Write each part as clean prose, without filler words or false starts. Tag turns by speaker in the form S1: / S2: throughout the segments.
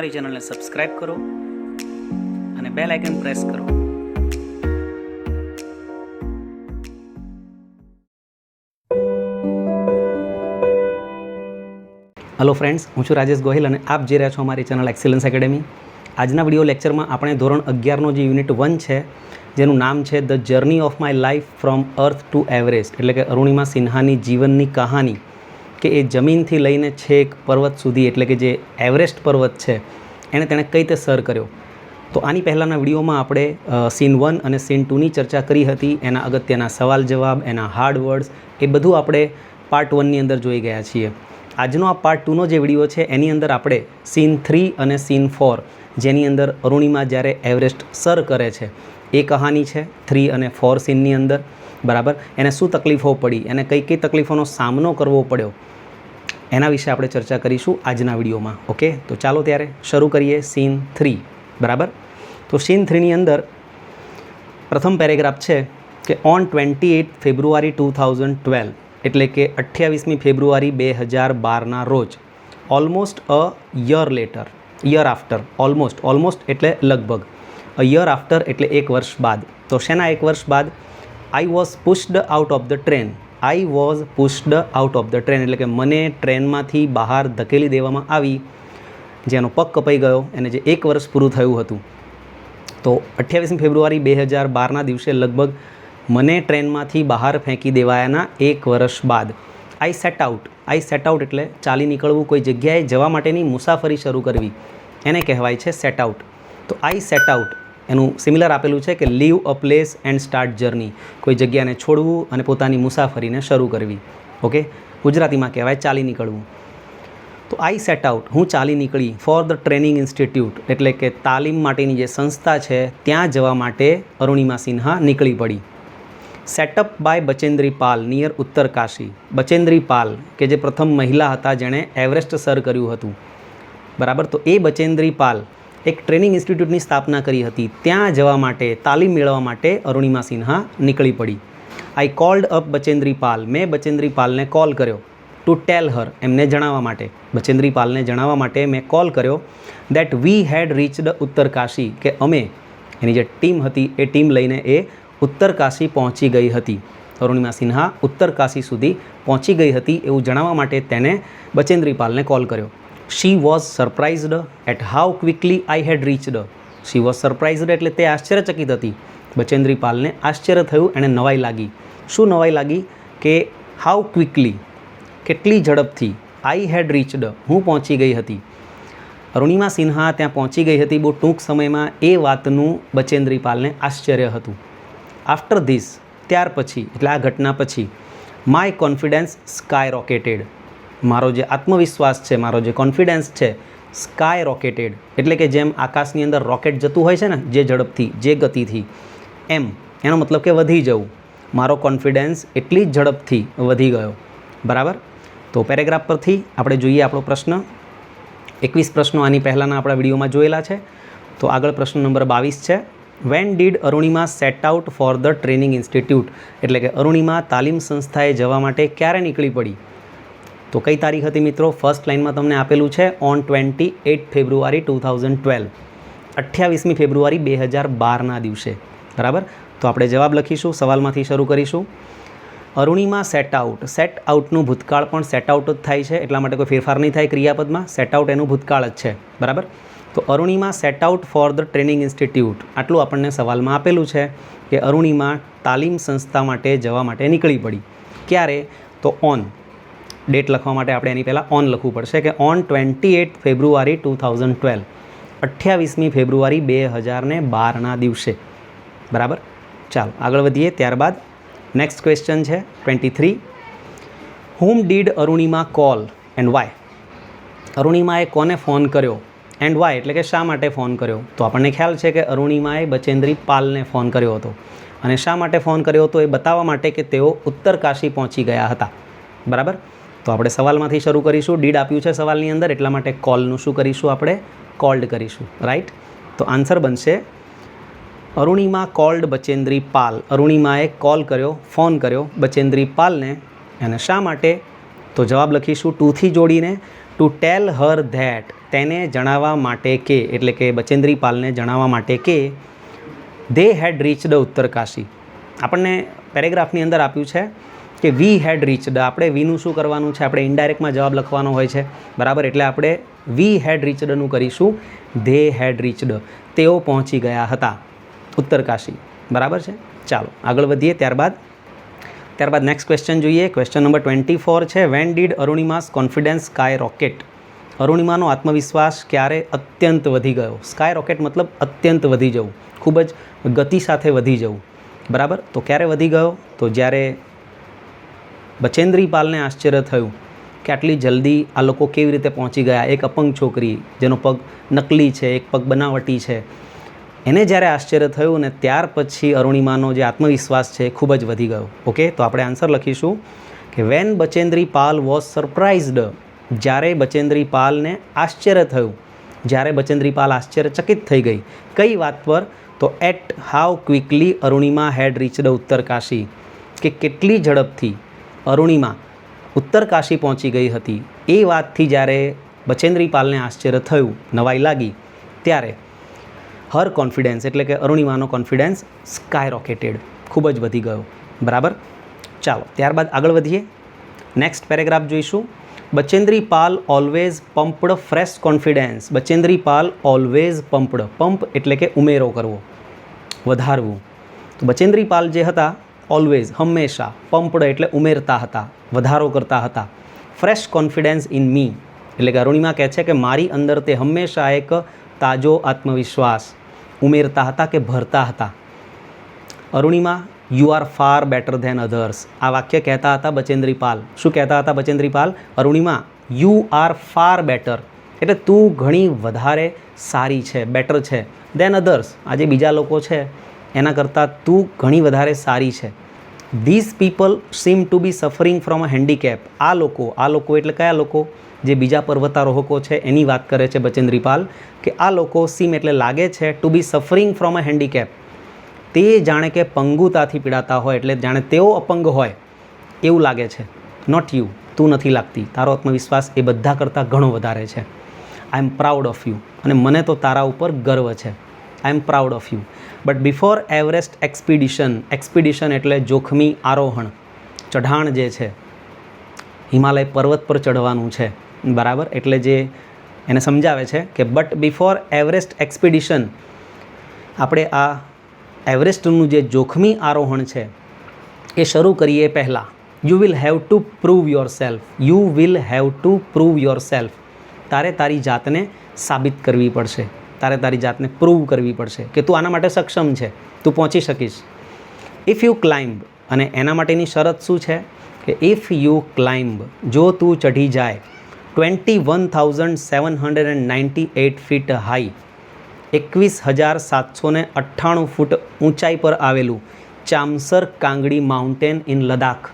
S1: અમારી ચેનલને સબસ્ક્રાઈબ કરો અને બેલ આઇકન પ્રેસ કરો. હેલો ફ્રેન્ડ્સ, હું છું રાજેશ ગોહિલ અને આપ જોઈ રહ્યા છો અમારી ચેનલ એક્સિલન્સ એકેડમી. આજના વિડીયો લેક્ચરમાં આપણે ધોરણ 11નો જે યુનિટ 1 છે, જેનું નામ છે the journey of my life from earth two Everest, એટલે કે અરુણિમા સિન્હાની જીવનની કહાની, કે એ જમીનથી લઈને છેક પર્વત સુધી, એટલે કે જે એવરેસ્ટ પર્વત છે તેણે કઈ રીતે સર કર્યો. તો આની પહેલાંના વિડીયોમાં આપણે સીન 1 અને સીન 2ની ચર્ચા કરી હતી. એના અગત્યના સવાલ જવાબ, એના હાર્ડ વર્ડ્સ, એ બધું આપણે પાર્ટ 1ની અંદર જોઈ ગયા છીએ. આજનો આ પાર્ટ 2નો જે વિડીયો છે એની અંદર આપણે સીન 3 અને સીન 4, જેની અંદર અરુણિમા જ્યારે એવરેસ્ટ સર કરે છે એ કહાની છે 3 અને 4 સીનની અંદર. બરાબર, એને શું તકલીફો પડી, એને કઈ કઈ તકલીફોનો સામનો કરવો પડ્યો, એના વિશે આપણે ચર્ચા કરીશું આજના વિડીયોમાં. ઓકે, તો ચાલો ત્યારે શરૂ કરીએ સીન 3. બરાબર, તો સીન 3ની અંદર પ્રથમ પેરેગ્રાફ છે કે ઓન 28 ફેબ્રુઆરી 2012, એટલે કે 28મી ફેબ્રુઆરી 2012ના રોજ, almost a year letter, year after, almost એટલે લગભગ, અ યર આફ્ટર એટલે એક વર્ષ બાદ. તો શેના એક વર્ષ બાદ? I was pushed out of the train. I was pushed out of the train એટલે કે મને ટ્રેનમાંથી બહાર ધકેલી દેવામાં આવી, જેનો પગ કપાઈ ગયો, એને જે એક વર્ષ પૂરું થયું હતું. તો 28મી ફેબ્રુઆરી 2012ના દિવસે લગભગ મને ટ્રેનમાંથી બહાર ફેંકી દેવાયાના એક વર્ષ બાદ આઈ સેટ આઉટ એટલે ચાલી નીકળવું, કોઈ જગ્યાએ જવા માટેની મુસાફરી શરૂ કરવી, એને કહેવાય છે સેટ આઉટ. તો આઈ સેટ આઉટ એનું સિમિલર આપેલું છે કે leave a place and start journey, કોઈ જગ્યાને છોડવું અને પોતાની મુસાફરીને શરૂ કરવી. ઓકે, ગુજરાતીમાં કહેવાય ચાલી નીકળવું. તો આઈ સેટ આઉટ, હું ચાલી નીકળી, ફોર ધ ટ્રેનિંગ ઇન્સ્ટિટ્યૂટ એટલે કે તાલીમ માટેની જે સંસ્થા છે ત્યાં જવા માટે અરુણિમા સિન્હા નીકળી પડી. Setup by Bachendri Pal near Uttarkashi. Bachendri Pal કે જે પ્રથમ મહિલા હતા જેણે એવરેસ્ટ સર કર્યું હતું. બરાબર, તો એ બચેન્દ્રી પાલ એક ટ્રેનિંગ ઇન્સ્ટિટ્યૂટની સ્થાપના કરી હતી. ત્યાં જવા માટે, તાલીમ મેળવવા માટે અરુણિમા સિન્હા નીકળી પડી. આઈ કોલ્ડ અપ બચેન્દ્રી પાલ, મેં બચેન્દ્રી પાલને કોલ કર્યો. ટુ ટેલ હર, એમને જણાવવા માટે, બચેન્દ્રી પાલને જણાવવા માટે મેં કોલ કર્યો that we head reached Uttarkashi, કે અમે, એની જે ટીમ હતી એ ટીમ લઈને એ ઉત્તરકાશી પહોંચી ગઈ હતી. અરુણિમા સિન્હા ઉત્તરકાશી સુધી પહોંચી ગઈ હતી એવું જણાવવા માટે તેને બચેન્દ્રી પાલને કોલ કર્યો. She was surprised at how quickly I had reached. She was surprised એટલે તે આશ્ચર્યચકિત હતી. બચેન્દ્રી પાલને આશ્ચર્ય થયું, એને નવાઈ લાગી. શું નવાઈ લાગી? કે હાઉ ક્વિકલી, કેટલી ઝડપથી, આઈ હેડ રીચડ, હું પહોંચી ગઈ હતી. અરુણિમા સિન્હા ત્યાં પહોંચી ગઈ હતી બહુ ટૂંક સમયમાં, એ વાતનું બચેન્દ્રી પાલને આશ્ચર્ય હતું. આફ્ટર ધીસ, ત્યાર પછી, એટલે આ ઘટના પછી, માય કોન્ફિડન્સ સ્કાય રોકેટેડ, મારો જે આત્મવિશ્વાસ છે, મારો જે કોન્ફિડન્સ છે, સ્કાય રોકેટેડ એટલે કે જેમ આકાશની અંદર રોકેટ જતું હોય છે ને, જે ઝડપથી, જે ગતિથી, એમ એનો મતલબ કે વધી જવું. મારો કોન્ફિડન્સ એટલી જ ઝડપથી વધી ગયો. બરાબર, તો પેરેગ્રાફ પરથી આપણે જોઈએ આપણો પ્રશ્ન. 21 પ્રશ્નો આની પહેલાંના આપણા વિડીયોમાં જોયેલા છે. તો આગળ પ્રશ્ન નંબર 22 છે. When did Arunima set out for the training institute, એટલે કે અરુણિમા તાલીમ સંસ્થાએ જવા માટે ક્યારે નીકળી પડી? તો કઈ તારીખ હતી મિત્રો? ફર્સ્ટ લાઇનમાં તમને આપેલું છે ઓન 28 ફેબ્રુઆરી 2012, 28મી ફેબ્રુઆરી 2012ના દિવસે. બરાબર, તો આપણે જવાબ લખીશું, સવાલમાંથી શરૂ કરીશું. અરુણિમા સેટ આઉટ, સેટ આઉટનું ભૂતકાળ પણ સેટ આઉટ જ થાય છે, એટલા માટે કોઈ ફેરફાર નહીં થાય ક્રિયાપદમાં. સેટ આઉટ એનું ભૂતકાળ જ છે. બરાબર, તો Arunima set out for the training institute, આટલું આપણને સવાલમાં આપેલું છે કે અરુણિમા તાલીમ સંસ્થા માટે જવા માટે નીકળી પડી. ક્યારે? તો ઓન, ડેટ લખવા માટે આપણે એની પહેલાં ઓન લખવું પડશે કે ઓન 28 ફેબ્રુઆરી 2012, 28મી ફેબ્રુઆરી 2012ના દિવસે. બરાબર, ચાલો આગળ વધીએ. ત્યારબાદ નેક્સ્ટ ક્વેશ્ચન છે 23. Whom did Arunima call and why. અરુણિમાએ કોને ફોન કર્યો? એન્ડ વાય એટલે કે શા માટે ફોન કર્યો? તો આપણને ખ્યાલ છે કે અરુણિમાએ બચેન્દ્રી પાલને ફોન કર્યો હતો. અને શા માટે ફોન કર્યો હતો? એ બતાવવા માટે કે તેઓ ઉત્તરકાશી પહોંચી ગયા હતા. બરાબર, તો આપણે સવાલમાંથી શરૂ કરીશું. ડીડ આપ્યું છે સવાલની અંદર, એટલા માટે કોલનું શું કરીશું? આપણે કોલ્ડ કરીશું. રાઈટ, તો આન્સર બનશે અરુણિમા કોલ્ડ બચેન્દ્રી પાલ. અરુણિમાએ કોલ કર્યો, ફોન કર્યો બચેન્દ્રી પાલને. અને શા માટે? તો જવાબ લખીશું ટુથી જોડીને, ટુ ટેલ હર ધેટ, તેને જણાવવા માટે કે, એટલે કે બચેન્દ્રી પાલને જણાવવા માટે કે દે હેડ રીચડ ઉત્તરકાશી. આપણને પેરેગ્રાફની અંદર આપ્યું છે કે વી હેડ રીચડ. આપણે વીનું શું કરવાનું છે? આપણે ઇનડાયરેક્ટમાં જવાબ લખવાનો હોય છે, બરાબર. એટલે આપણે વી હેડ રીચડનું કરીશું ધે હેડ રીચડ. તેઓ પહોંચી ગયા હતા ઉત્તરકાશી, બરાબર છે. ચાલો આગળ વધીએ. ત્યારબાદ નેક્સ્ટ ક્વેશ્ચન જોઈએ. ક્વેશ્ચન નંબર 24 છે, when did Arunima's confidence sky rocket. અરુણિમાનો આત્મવિશ્વાસ ક્યારે અત્યંત વધી ગયો? સ્કાય રોકેટ મતલબ અત્યંત વધી જવું, ખૂબ જ ગતિ સાથે વધી જવું, બરાબર. તો ક્યારે વધી ગયો? તો જ્યારે બચેન્દ્રી પાલને આશ્ચર્ય થયું કે આટલી જલ્દી આ લોકો કેવી રીતે પહોંચી ગયા. એક અપંગ છોકરી જેનો પગ નકલી છે, એક પગ બનાવટી છે, એને જ્યારે આશ્ચર્ય થયું ને ત્યાર પછી અરુણિમાનો જે આત્મવિશ્વાસ છે એ ખૂબ જ વધી ગયો. ઓકે, તો આપણે આન્સર લખીશું કે when Bachendri Pal was surprised. જ્યારે બચેન્દ્રી પાલને આશ્ચર્ય થયું, જ્યારે બચેન્દ્રી પાલ આશ્ચર્યચકિત થઈ ગઈ. કઈ વાત પર? તો at how quickly Arunima had reached Uttarkashi, કે કેટલી ઝડપથી અરુણિમા ઉત્તરકાશી પહોંચી ગઈ હતી. એ વાતથી જ્યારે બચેન્દ્રી પાલને આશ્ચર્ય થયું, નવાઈ લાગી, ત્યારે હર કોન્ફિડન્સ એટલે કે અરુણિમાનો કોન્ફિડન્સ સ્કાય રોકેટેડ, ખૂબ જ વધી ગયો, બરાબર. ચાલો ત્યારબાદ આગળ વધીએ. નેક્સ્ટ પેરેગ્રાફ જોઈશું. Bachendri Pal always pumped fresh confidence. Bachendri Pal always pumped. Pump એટલે કે ઉમેરો કરવો, વધારવું. તો બચેન્દ્રી પાલ જે હતા ઓલવેઝ હંમેશા, પમ્પડ એટલે ઉમેરતા હતા, વધારો કરતા હતા. ફ્રેશ કોન્ફિડન્સ ઇન મી એટલે કે અરુણિમા કહે છે કે મારી અંદર તે હંમેશા એક તાજો આત્મવિશ્વાસ ઉમેરતા હતા કે ભરતા હતા. Arunima you are far better than others. આ વાક્ય કહેતા હતા બચેન્દ્રી પાલ. શું કહેતા હતા Bachendri Pal? Arunima you are far better એટલે તું ઘણી વધારે સારી છે, બેટર છે, ધેન અધર્સ, આ જે બીજા લોકો છે એના કરતાં તું ઘણી વધારે સારી છે. These people seem to be suffering from a handicap. આ લોકો એટલે કયા લોકો? જે બીજા પર્વતારોહકો છે એની વાત કરે છે બચેન્દ્રી પાલ, કે આ લોકો સીમ એટલે લાગે છે, to be suffering from a handicap, તે જાણે કે પંગુતાથી પીડાતા હોય, એટલે જાણે તેઓ અપંગ હોય એવું લાગે છે. નોટ યુ, તું નથી લાગતી. તારો આત્મવિશ્વાસ એ બધા કરતાં ઘણો વધારે છે. I am proud of you, અને મને તો તારા ઉપર ગર્વ છે. I am proud of you. But before Everest expedition. Expedition એટલે જોખમી આરોહણ, ચઢાણ જે છે, હિમાલય પર્વત પર ચઢવાનું છે, બરાબર. એટલે જે એને સમજાવે છે કે બટ બિફોર એવરેસ્ટ એક્સપિડિશન, આપણે આ એવરેસ્ટનું જે જોખમી આરોહણ છે એ શરૂ કરીએ પહેલાં, you will have to prove your self. You will have to prove your self. તારે તારી જાતને સાબિત કરવી પડશે, તારે તારી જાતને પ્રૂવ કરવી પડશે કે તું આના માટે સક્ષમ છે, તું પહોંચી શકીશ. ઇફ યુ ક્લાઇમ્બ, અને એના માટેની શરત શું છે કે ઇફ યુ ક્લાઇમ્બ, જો તું ચઢી જાય 21,798 ફીટ હાઈ, 21,798 ફૂટ ઊંચાઈ પર આવેલું ચામસર કાંગડી માઉન્ટેન ઇન લદાખ.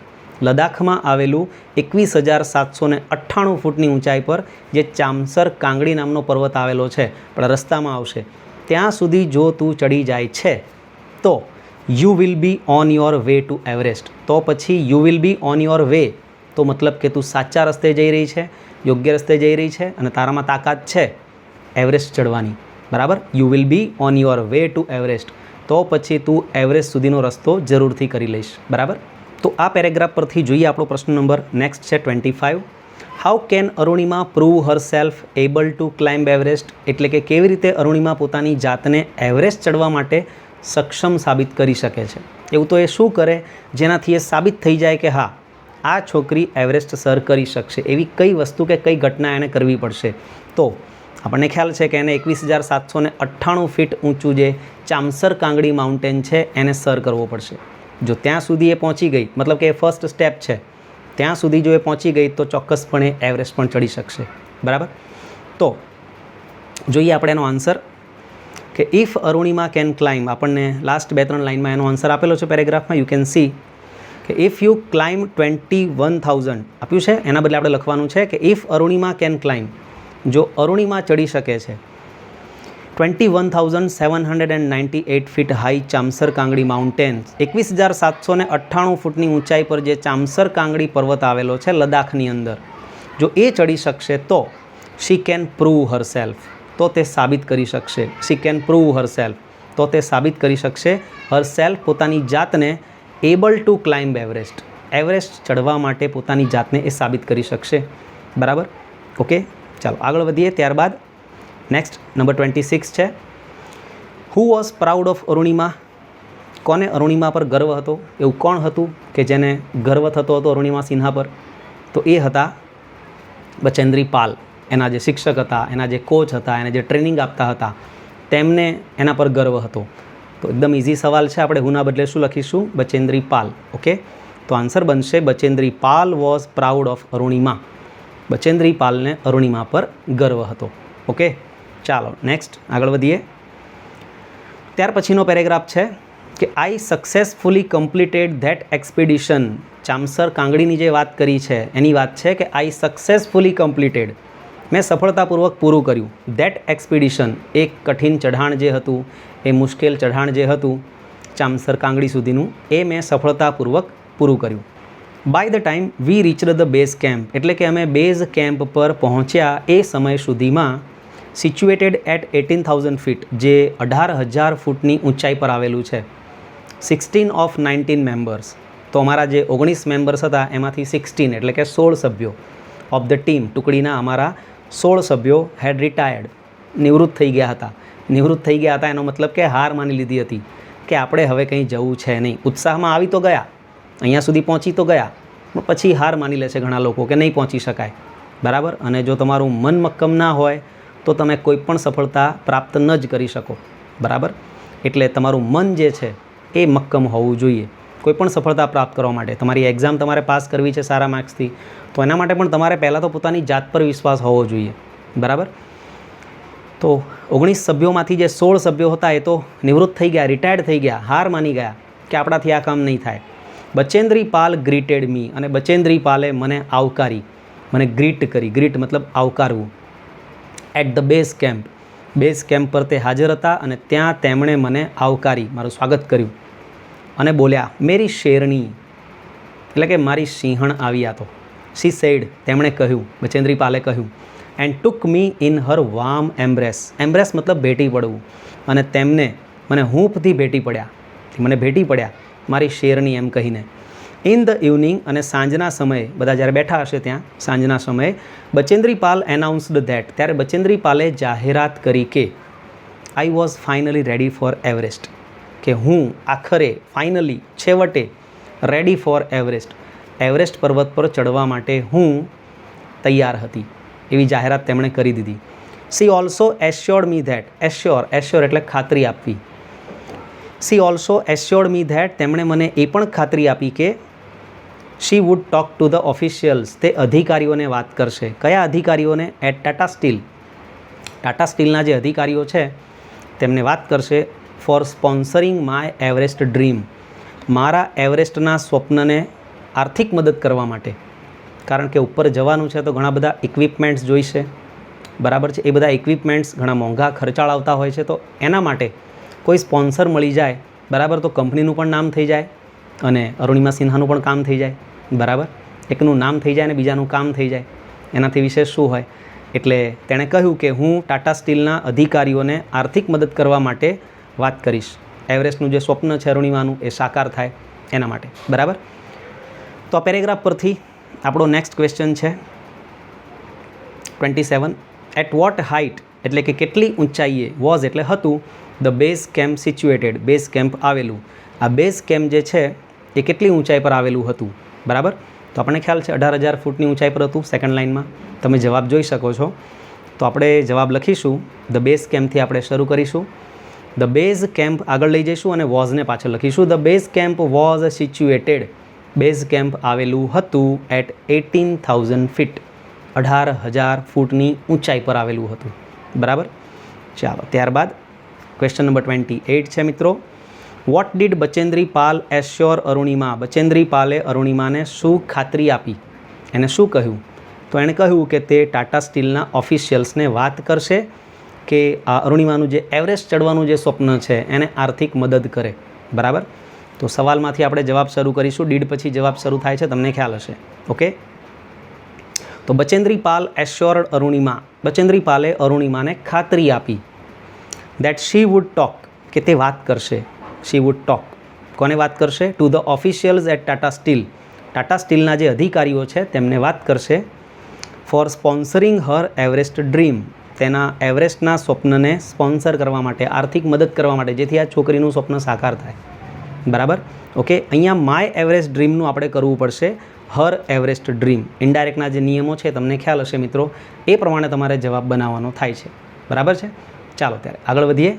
S1: લદાખમાં આવેલું 21,798 ફૂટની ઊંચાઈ પર જે ચામસર કાંગડી નામનો પર્વત આવેલો છે, પણ રસ્તામાં આવશે, ત્યાં સુધી જો તું ચડી જાય છે તો you will be on your way to Everest. તો પછી you will be on your way, તો મતલબ કે તું સાચા રસ્તે જઈ રહી છે, યોગ્ય રસ્તે જઈ રહી છે, અને તારામાં તાકાત છે એવરેસ્ટ ચડવાની, બરાબર. You will be on your way to Everest, તો પછી તું એવરેસ્ટ સુધીનો રસ્તો જરૂરથી કરી લઈશ, બરાબર. તો આ પેરેગ્રાફ પરથી જોઈએ આપણો પ્રશ્ન નંબર નેક્સ્ટ છે 25. How can Arunima prove Har self able to climb Everest. એટલે કે કેવી રીતે અરુણિમા પોતાની જાતને એવરેસ્ટ ચડવા માટે સક્ષમ સાબિત કરી શકે છે. એવું તો એ શું કરે જેનાથી એ સાબિત થઈ જાય કે હા, આ છોકરી એવરેસ્ટ સર કરી શકશે. એવી કઈ વસ્તુ કે કઈ ઘટના એને કરવી પડશે. તો આપણને ખ્યાલ છે કે એને 21,798 ફીટ ઊંચું જે ચામસર કાંગડી માઉન્ટેન છે એને સર કરવો પડશે. જો ત્યાં સુધી એ પહોંચી ગઈ, મતલબ કે એ ફર્સ્ટ સ્ટેપ છે, ત્યાં સુધી જો એ પહોંચી ગઈ તો ચોક્કસપણે એવરેસ્ટ પણ ચડી શકશે, બરાબર. તો જોઈએ આપણે એનો આન્સર કે ઇફ અરુણિમા કેન ક્લાઇમ્બ. આપણને લાસ્ટ 2-3 લાઇનમાં એનો આન્સર આપેલો છે પેરેગ્રાફમાં. યુ કેન સી કે ઇફ યુ ક્લાઇમ્બ 21,000 આપ્યું છે, એના બદલે આપણે લખવાનું છે કે ઇફ અરુણિમા કેન ક્લાઇમ્બ. જો અરુણિમા ચડી શકે છે 21,798 ફીટ હાઈ ચામસર કાંગડી માઉન્ટેન, 21,798 ફૂટની ઊંચાઈ પર જે ચામસર કાંગડી પર્વત આવેલો છે લદાખની અંદર, જો એ ચડી શકશે તો શી કેન પ્રૂવ હરસેલ્ફ, તો તે સાબિત કરી શકશે. શી કેન પ્રૂવ હરસેલ્ફ, તો તે સાબિત કરી શકશે. હરસેલ્ફ, પોતાની જાતને. Able to climb Everest, Everest ચડવા માટે પોતાની જાતને એ સાબિત કરી શકશે. બરાબર, ઓકે. ચાલો આગળ વધીએ. ત્યારબાદ નેક્સ્ટ નંબર 26 છે. Who was proud of Arunima, કોને અરુણિમા પર ગર્વ હતો? એવું કોણ હતું કે જેને ગર્વ થતો હતો અરુણિમા સિન્હા પર? તો એ હતા બચેન્દ્રી પાલ. એના જે શિક્ષક હતા, એના જે કોચ હતા, એને જે ટ્રેનિંગ આપતા હતા, તેમને એના પર ગર્વ હતો. તો એકદમ ઇઝી સવાલ છે. આપણે હુના બદલે શું લખીશું? બચેન્દ્રી પાલ. ઓકે, તો આન્સર બનશે Bachendri Pal was proud of Arunima. Bachendri પાલને અરુણિમા પર ગર્વ હતો. ઓકે, ચાલો નેક્સ્ટ આગળ વધીએ. ત્યાર પછીનો પેરેગ્રાફ છે કે આઈ સક્સેસફુલી કમ્પ્લીટેડ ધેટ એક્સપિડિશન. ચામસર કાંગડીની જે વાત કરી છે એની વાત છે કે આઈ સક્સેસફુલી કમ્પ્લીટેડ, મેં સફળતાપૂર્વક પૂરું કર્યું. ધેટ એક્સપિડિશન, એક કઠિન ચઢાણ જે હતું, એ મુશ્કેલ ચઢાણ જે હતું ચામસર કાંગડી સુધીનું, એ મેં સફળતાપૂર્વક પૂરું કર્યું. By the time we reached the base camp, એટલે કે અમે બેઝ કેમ્પ પર પહોંચ્યા એ સમય સુધીમાં સિચ્યુએટેડ એટ 18,000 ફીટ, જે 18,000 ફૂટની ઊંચાઈ પર આવેલું છે. 16 ઓફ 19 મેમ્બર્સ, તો અમારા જે 19 મેમ્બર્સ હતા એમાંથી 16 એટલે કે 16 સભ્યો ઓફ ધ ટીમ, ટુકડીના અમારા 16 સભ્યો હેડ રિટાયર્ડ, નિવૃત્ત થઈ ગયા હતા. નિવૃત્ત થઈ ગયા હતા એનો મતલબ કે હાર માની લીધી હતી કે આપણે હવે કંઈ જવું છે નહીં. ઉત્સાહમાં આવી તો ગયા, અહીંયા સુધી પહોંચી તો ગયા, પછી હાર માની લે છે ઘણા લોકો કે નહીં પહોંચી શકાય. બરાબર, અને જો તમારું મન મક્કમ ના હોય તો તમે કોઈ પણ સફળતા પ્રાપ્ત ન જ કરી શકો. બરાબર, એટલે તમારું મન જે છે એ મક્કમ હોવું જોઈએ કોઈ પણ સફળતા પ્રાપ્ત કરવા માટે. તમારી એક્ઝામ તમારે પાસ કરવી છે સારા માર્ક્સથી, તો એના માટે પણ તમારે પહેલાં તો પોતાની જાત પર વિશ્વાસ હોવો જોઈએ. બરાબર, તો 19 સભ્યોમાંથી જે 16 સભ્યો હતા એ તો નિવૃત્ત થઈ ગયા, રિટાયર્ડ થઈ ગયા, હાર માની ગયા કે આપણાથી આ કામ નહીં થાય. બચેન્દ્રી પાલ ગ્રીટેડ મી, અને બચેન્દ્રી પાલે મને આવકારી, મને ગ્રીટ કરી. ગ્રીટ મતલબ આવકારવું. At the base camp, base camp પર તે હાજર હતા અને ત્યાં તેમણે મને આવકારી, મારું સ્વાગત કર્યું અને બોલ્યા મેરી શેરણી, એટલે કે મારી સિંહણ આવી આ તો. શી સેડ, તેમણે કહ્યું, બચેન્દ્રી પાલે કહ્યું. And took me in her warm embrace, embrace મતલબ ભેટી પડવું, અને તેમને મને હૂંફથી ભેટી પડ્યા, મને ભેટી પડ્યા મારી શેરણી એમ કહીને. ઇન ધ ઇવનિંગ, અને સાંજના સમયે, બધા જ્યારે બેઠા હશે ત્યાં સાંજના સમયે, બચેન્દ્રી પાલ એનાઉન્સ્ડ ધેટ, ત્યારે બચેન્દ્રી પાલે જાહેરાત કરી કે I was finally ready for Everest, કે હું આખરે ફાઇનલી છેવટે રેડી ફોર એવરેસ્ટ, એવરેસ્ટ પર્વત પર ચડવા માટે હું તૈયાર હતી, એવી જાહેરાત તેમણે કરી દીધી. She also assured me that, assure એટલે ખાતરી આપવી. She also assured me that, તેમણે મને એ પણ ખાતરી આપી કે she would talk to the officials, તે અધિકારીઓને વાત કરશે. કયા અધિકારીઓને? એટ ટાટા સ્ટીલ, ટાટા સ્ટીલના જે અધિકારીઓ છે તેમને વાત કરશે. For sponsoring my Everest dream, મારા એવરેસ્ટના સ્વપ્નને આર્થિક મદદ કરવા માટે. કારણ કે ઉપર જવાનું છે તો ઘણા બધા ઇક્વિપમેન્ટ્સ જોઈશે. બરાબર છે, એ બધા ઇક્વિપમેન્ટ્સ ઘણા મોંઘા ખર્ચાળ આવતા હોય છે, તો એના માટે કોઈ સ્પોન્સર મળી જાય, બરાબર, તો કંપનીનું પણ નામ થઈ જાય અને અરુણિમા સિન્હાનું પણ કામ થઈ જાય. બરાબર, એકનું નામ થઈ જાય અને બીજાનું કામ થઈ જાય, એનાથી વિશેષ શું હોય. એટલે તેણે કહ્યું કે હું ટાટા સ્ટીલના અધિકારીઓને આર્થિક મદદ કરવા માટે વાત કરીશ. એવરેસ્ટનું જે સ્વપ્ન છે અરુણિમાનું એ સાકાર થાય એના માટે. બરાબર, તો આ પેરેગ્રાફ પરથી આપણો નેક્સ્ટ ક્વેશ્ચન છે 27. એટ વોટ હાઇટ, એટલે કે કેટલી ઊંચાઈએ, વોઝ એટલે હતું, the base camp situated, base camp આવેલું. આ બેઝ કેમ્પ જે છે એ કેટલી ઊંચાઈ પર આવેલું હતું? બરાબર, તો આપણને ખ્યાલ છે 18,000 ફૂટની ઊંચાઈ પર હતું. સેકન્ડ લાઇનમાં તમે જવાબ જોઈ શકો છો. તો આપણે જવાબ લખીશું, ધ બેઝ કેમ્પથી આપણે શરૂ કરીશું. ધ બેઝ કેમ્પ આગળ લઈ જઈશું અને વોઝને પાછળ લખીશું. The base camp was situated, base camp આવેલું હતું એટ 18,000 ફીટ, 18,000 ફૂટની ઊંચાઈ પર આવેલું હતું. બરાબર, ચાલો ત્યારબાદ ક્વેશ્ચન નંબર 28 છે મિત્રો. What did Bachendri Pal assure Arunima, Bachendri પાલે અરુણિમાને શું ખાતરી આપી, એને શું કહ્યું? તો એણે કહ્યું કે તે ટાટા સ્ટીલના ઓફિશિયલ્સને વાત કરશે કે આ અરુણિમાનું જે એવરેસ્ટ ચડવાનું જે સ્વપ્ન છે એને આર્થિક મદદ કરે. બરાબર, તો સવાલમાંથી આપણે જવાબ શરૂ કરીશું. ડીડ પછી જવાબ શરૂ થાય છે, તમને ખ્યાલ હશે. ઓકે, તો તો બચેન્દ્રી પાલ એશ્યોર્ડ અરુણિમા, બચેન્દ્રી પાલે અરુણિમાને ખાતરી આપી દેટ શી વુડ ટોક, કે તે વાત કરશે. શી વુડ ટોક, કોને વાત કરશે? To the officials at Tata Steel, Tata સ્ટીલના જે અધિકારીઓ છે તેમને વાત કરશે. For sponsoring her Everest dream, તેના એવરેસ્ટના સ્વપ્નને સ્પોન્સર કરવા માટે, આર્થિક મદદ કરવા માટે, જેથી આ છોકરીનું સ્વપ્ન સાકાર થાય. બરાબર, ઓકે. અહીંયા માય એવરેસ્ટ ડ્રીમનું આપણે કરવું પડશે હર એવરેસ્ટ ડ્રીમ. ઇનડાયરેક્ટના જે નિયમો છે તમને ખ્યાલ હશે મિત્રો, એ પ્રમાણે તમારે જવાબ બનાવવાનો થાય છે. બરાબર છે. ચાલો ત્યારે આગળ વધીએ.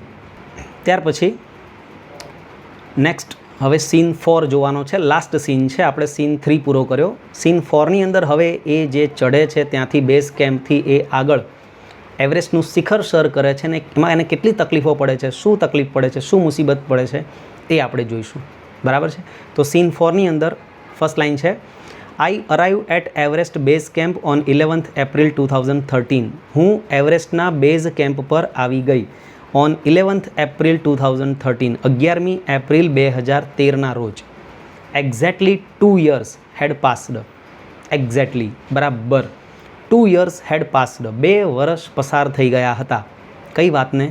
S1: ત્યાર પછી નેક્સ્ટ હવે સીન 4 જોવાનો છે. લાસ્ટ સીન છે, આપણે સીન 3 પૂરો કર્યો. સીન 4ની અંદર હવે એ જે ચડે છે ત્યાંથી બેઝ કેમ્પથી એ આગળ એવરેસ્ટનું શિખર સર કરે છે ને એમાં એને કેટલી તકલીફો પડે છે, શું તકલીફ પડે છે, શું મુસીબત પડે છે એ આપણે જોઈશું. બરાબર છે. તો સીન 4ની અંદર ફર્સ્ટ લાઇન છે, I arrive at Everest base camp on 11th April 2013. હું એવરેસ્ટના બેઝ કેમ્પ પર આવી ગઈ ઓન 11th એપ્રિલ 2013, 11મી એપ્રિલ 2013ના રોજ. Exactly 2 years had passed, exactly બરાબર 2 years હેડ પાસ્ડ, 2 વર્ષ પસાર થઈ ગયા હતા. કઈ વાતને?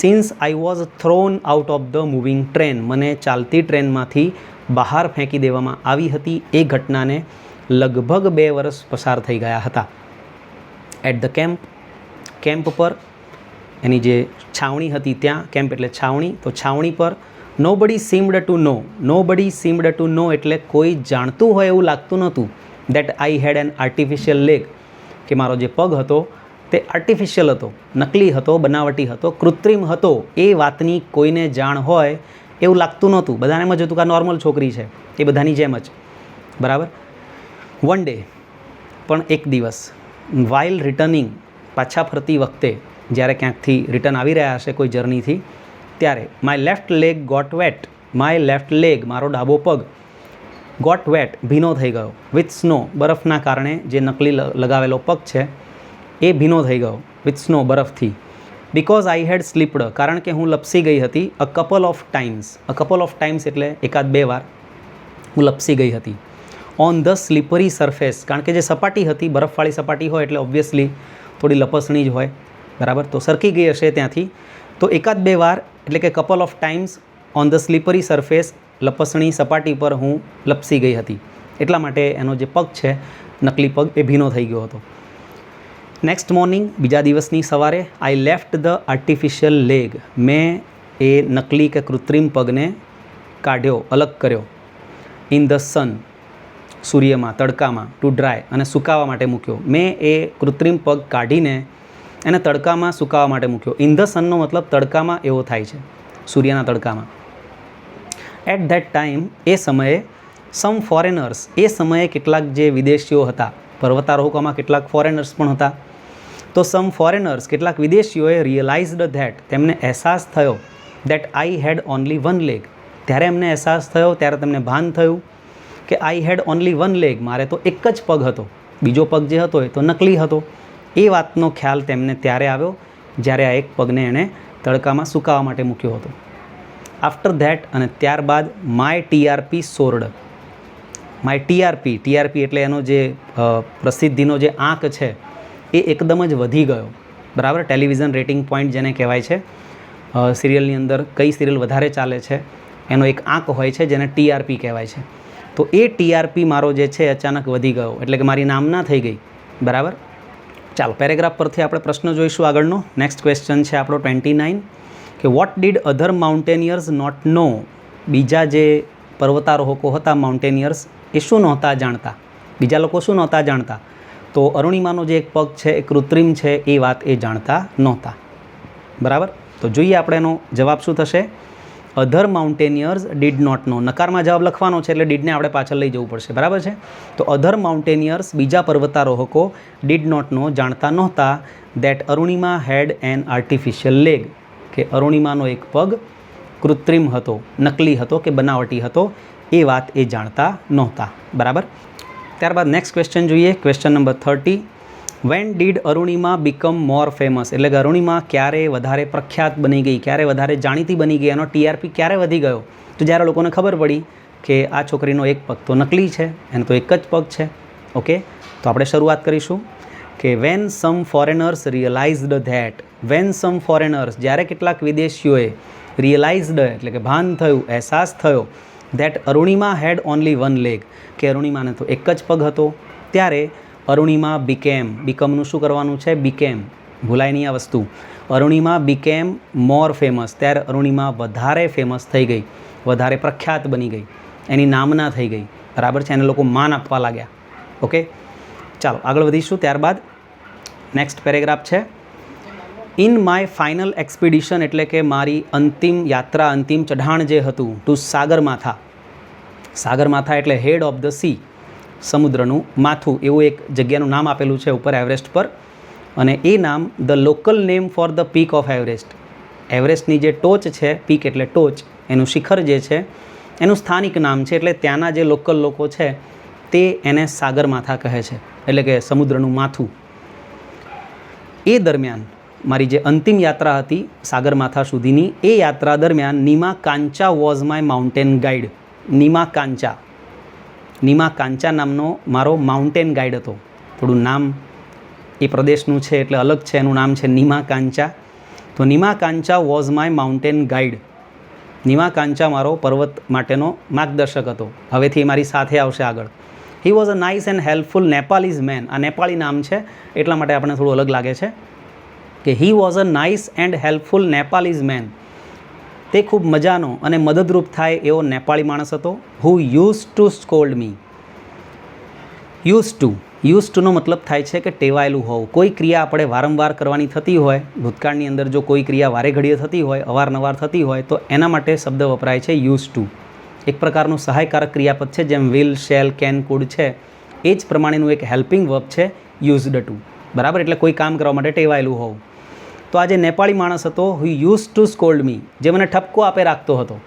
S1: Since I was thrown out of the moving train, મને ચાલતી ટ્રેનમાંથી બહાર ફેંકી દેવામાં આવી હતી. એ ઘટનાને લગભગ 2 વર્ષ પસાર થઈ ગયા હતા. એટ ધ કેમ્પ, કેમ્પ પર, એની જે છાવણી હતી ત્યાં, કેમ્પ એટલે છાવણી, તો છાવણી પર nobody seemed to know, nobody seemed to know એટલે કોઈ જાણતું હોય એવું લાગતું નહોતું that I had an artificial leg, કે મારો જે પગ હતો તે આર્ટિફિશિયલ હતો, નકલી હતો, બનાવટી હતો, કૃત્રિમ હતો. એ વાતની કોઈને જાણ હોય એવું લાગતું નહોતું. બધાને એમ જ હતું કે આ નોર્મલ છોકરી છે, એ બધાની જેમ જ. બરાબર. વન ડે, પણ એક દિવસ, વાઇલ રિટર્નિંગ, પાછા ફરતી વખતે, જ્યારે ક્યાંકથી રિટર્ન આવી રહ્યા હશે કોઈ જર્નીથી, ત્યારે my left leg got wet, my left leg, મારો ડાબો પગ, ગોટ વેટ, ભીનો થઈ ગયો, વિથ સ્નો, બરફના કારણે જે નકલી લગાવેલો પગ છે એ ભીનો થઈ ગયો, વિથ સ્નો, બરફથી. બિકોઝ આઈ હેડ સ્લીપ્ડ, કારણ કે હું લપસી ગઈ હતી. A couple of times, a couple of times એટલે 1-2 વાર હું લપસી ગઈ હતી. ઓન ધ સ્લીપરી સરફેસ, કારણ કે જે સપાટી હતી, બરફવાળી સપાટી હોય એટલે ઓબ્વિયસલી થોડી લપસણી જ હોય. બરાબર, તો સરકી ગઈ હશે ત્યાંથી. તો 1-2 વાર એટલે કે couple of times on the slippery surface, લપસણી સપાટી પર હું લપસી ગઈ હતી. એટલા માટે એનો જે પગ છે, નકલી પગ, એ ભીનો થઈ ગયો હતો. નેક્સ્ટ મોર્નિંગ, બીજા દિવસની સવારે, I left the artificial leg, મેં એ નકલી કે કૃત્રિમ પગને કાઢ્યો, અલગ કર્યો. ઇન ધ સન, સૂર્યમાં, તડકામાં, ટુ ડ્રાય, અને સુકાવા માટે મૂક્યો. મેં એ કૃત્રિમ પગ કાઢીને એને તડકામાં સુકાવા માટે મૂક્યો. ઇન ધ સનનો મતલબ તડકામાં એવો થાય છે, સૂર્યના તડકામાં. એટ ધેટ ટાઈમ, એ સમયે, સમ ફોરેનર્સ, એ સમયે કેટલાક જે વિદેશીઓ હતા, પર્વતારોહકોમાં કેટલાક ફોરેનર્સ પણ હતા. તો સમ ફોરેનર્સ, કેટલાક વિદેશીઓએ રિયલાઇઝડ ધેટ, તેમને અહેસાસ થયો that I had only 1 leg, ત્યારે એમને અહેસાસ થયો, ત્યારે તેમને ભાન થયું કે આઈ હેડ ઓનલી 1 લેગ, મારે તો એક જ પગ હતો, બીજો પગ જે હતો એ તો નકલી હતો. એ વાતનો ખ્યાલ તેમને ત્યારે આવ્યો જ્યારે આ એક પગને એણે તડકામાં સુકાવા માટે મૂક્યો હતો. આફ્ટર ધેટ, અને ત્યારબાદ, my TRP સોર્ડ, my TRP, TRP એટલે એનો જે પ્રસિદ્ધિનો જે આંક છે એ એકદમ જ વધી ગયો. બરાબર, ટેલિવિઝન રેટિંગ પોઈન્ટ જેને કહેવાય છે. સિરિયલની અંદર કઈ સિરિયલ વધારે ચાલે છે એનો એક આંક હોય છે જેને ટીઆરપી કહેવાય છે. તો એ ટીઆરપી મારો જે છે અચાનક વધી ગયો, એટલે કે મારી નામના થઈ ગઈ. બરાબર. ચાલો પેરેગ્રાફ પરથી આપણે પ્રશ્ન જોઈશું આગળનો. નેક્સ્ટ ક્વેશ્ચન છે આપણો 29, કે what did other mountaineers not know, બીજા જે પર્વતારોહકો હતા, માઉન્ટેનિયર્સ, એ શું નહોતા જાણતા? બીજા લોકો શું નહોતા જાણતા? તો અરુણિમાનો જે એક પગ છે એ કૃત્રિમ છે એ વાત એ જાણતા નહોતા. બરાબર. તો જોઈએ આપણે એનો જવાબ શું થશે. અધર માઉન્ટેનિયર્સ ડીડ નોટ નો, નકારમાં જવાબ લખવાનો છે એટલે ડીડને આપણે પાછળ લઈ જવું પડશે. બરાબર છે. તો અધર માઉન્ટેનિયર્સ, બીજા પર્વતારોહકો, ડીડ નોટ નો, જાણતા નહોતા that Arunima had an artificial leg, કે અરુણિમાનો એક પગ કૃત્રિમ હતો, નકલી હતો કે બનાવટી હતો, એ વાત એ જાણતા નહોતા. બરાબર. ત્યારબાદ નેક્સ્ટ ક્વેશ્ચન જોઈએ, question number 30. Van did Arunima become more famous, એટલે કે અરુણિમા ક્યારે વધારે પ્રખ્યાત બની ગઈ, ક્યારે વધારે જાણીતી બની ગઈ, એનો ટીઆરપી ક્યારે વધી ગયો? તો જ્યારે લોકોને ખબર પડી કે આ છોકરીનો એક પગ તો નકલી છે, એનો તો એક જ પગ છે. ઓકે, તો આપણે શરૂઆત કરીશું. કે when some foreigners realised that, when some foreigners, જ્યારે કેટલાક વિદેશીઓએ રિયલાઇઝડ એટલે કે ભાન થયું, અહેસાસ થયો, that Arunima had only one leg, કે અરુણિમાને તો એક જ પગ હતો, ત્યારે અરુણિમા બીકમનું શું કરવાનું છે? બીકેમ, ભૂલાય નહીં આ વસ્તુ. અરુણિમા બીકેમ મોર ફેમસ, ત્યારે અરુણિમા વધારે ફેમસ થઈ ગઈ, વધારે પ્રખ્યાત બની ગઈ, એની નામના થઈ ગઈ. બરાબર છે, એને લોકો માન આપવા લાગ્યા. ઓકે, ચાલો આગળ વધીશું. ત્યારબાદ નેક્સ્ટ પેરેગ્રાફ છે, ઇન માય ફાઇનલ એક્સપિડિશન, એટલે કે મારી અંતિમ યાત્રા, અંતિમ ચઢાણ જે હતું, ટુ સાગરમાથા. સાગરમાથા એટલે હેડ ઓફ ધ સી, સમુદ્રનું માથું, એવું એક જગ્યાનું નામ આપેલું છે ઉપર એવરેસ્ટ પર. અને એ નામ the local name for the peak of Everest, એવરેસ્ટની જે ટોચ છે, પીક એટલે ટોચ, એનું શિખર જે છે એનું સ્થાનિક નામ છે. એટલે ત્યાંના જે લોકલ લોકો છે તે એને સાગરમાથા કહે છે, એટલે કે સમુદ્રનું માથું. એ દરમિયાન મારી જે અંતિમ યાત્રા હતી સાગરમાથા સુધીની, એ યાત્રા દરમિયાન Nima Kancha was my mountain guide. Nima Kancha નામનો મારો માઉન્ટેન ગાઈડ હતો. થોડું નામ એ પ્રદેશનું છે એટલે અલગ છે, એનું નામ છે નીમા કાંચા. તો Nima Kancha was my mountain guide. Nima Kancha મારો પર્વત માટેનો માર્ગદર્શક હતો. હવેથી એ મારી સાથે આવશે આગળ. He was a nice and helpful Nepalese man. આ નેપાળી નામ છે એટલા માટે આપણને થોડું અલગ લાગે છે કે he was a nice and helpful Nepalese man. તે ખૂબ મજાનો અને મદદરૂપ થાય એવો નેપાળી માણસ હતો. Who use to scold me. Use ટુનો મતલબ થાય છે કે ટેવાયેલું હોવું. કોઈ ક્રિયા આપણે વારંવાર કરવાની થતી હોય, ભૂતકાળની અંદર જો કોઈ ક્રિયા વારે ઘડીએ થતી હોય, અવારનવાર થતી હોય, તો એના માટે શબ્દ વપરાય છે યુઝ ટુ. એક પ્રકારનું સહાયકારક ક્રિયાપદ છે, જેમ વિલ, શેલ, કેન, કુડ છે, એ જ પ્રમાણેનું એક હેલ્પિંગ વર્બ છે યુઝડ ટુ. બરાબર, એટલે કોઈ કામ કરવા માટે ટેવાયેલું હોવું. તો આ જે નેપાળી માણસ હતો, હુ યુઝ ટુ સ્કોલ્ડ મી, જે મને ઠપકો આપે રાખતો હતો.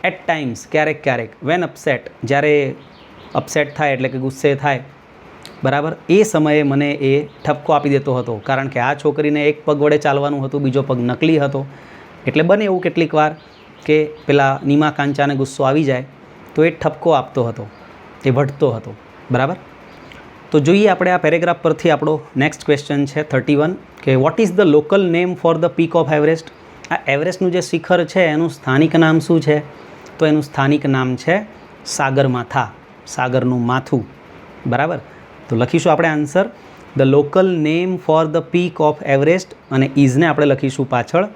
S1: એટ ટાઈમ્સ, ક્યારેક. વેન અપસેટ, જ્યારે અપસેટ થાય એટલે કે ગુસ્સે થાય, બરાબર, એ સમયે મને એ ઠપકો આપી દેતો હતો. કારણ કે આ છોકરીને એક પગ વડે ચાલવાનું હતું, બીજો પગ નકલી હતો. એટલે બને એવું કેટલીક વાર કે પેલા નીમા કાંચાને ગુસ્સો આવી જાય તો એ ઠપકો આપતો હતો, એ વઢતો હતો. બરાબર, તો જોઈએ આપણે આ પેરેગ્રાફ પરથી આપણો નેક્સ્ટ ક્વેશ્ચન છે 31, કે what is the local name for the peak of Everest. આ એવરેસ્ટનું જે શિખર છે એનું સ્થાનિક નામ શું છે? તો એનું સ્થાનિક નામ છે સાગરમાથા, સાગરનું માથું. બરાબર, તો લખીશું આપણે answer, the local name for the peak of Everest, અને ઇઝને આપણે લખીશું પાછળ,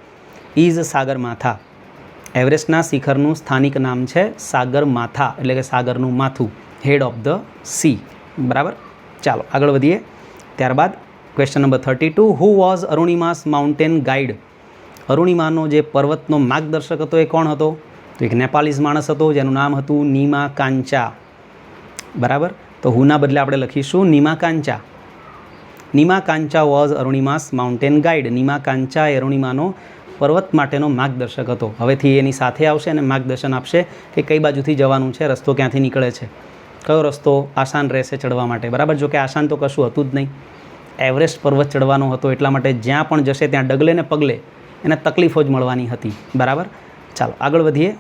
S1: ઇઝ સાગરમાથા. એવરેસ્ટના શિખરનું સ્થાનિક નામ છે સાગરમાથા, એટલે કે સાગરનું માથું, હેડ ઓફ ધ સી. બરાબર, ચાલો આગળ વધીએ. ત્યારબાદ question number 32, who was Arunima's mountain guide. અરુણિમાનો જે પર્વતનો માર્ગદર્શક હતો એ કોણ હતો? તો એક નેપાલીઝ માણસ હતો જેનું નામ હતું નીમા કાંચા. બરાબર, તો હુના બદલે આપણે લખીશું Nima Kancha. Nima Kancha was Arunima's mountain guide. Nima Kancha એ અરુણિમાનો પર્વત માટેનો માર્ગદર્શક હતો. હવેથી એની સાથે આવશે અને માર્ગદર્શન આપશે કે કઈ બાજુથી જવાનું છે, રસ્તો ક્યાંથી નીકળે છે, કયો રસ્તો આસાન રહેશે ચડવા માટે. બરાબર, જો કે આસાન તો કશું હતું જ નહીં. એવરેસ્ટ પર્વત ચડવાનો હતો, એટલા માટે જ્યાં પણ જશે ત્યાં ડગલે ને પગલે એને તકલીફો જ મળવાની હતી. બરાબર, ચાલો આગળ વધીએ.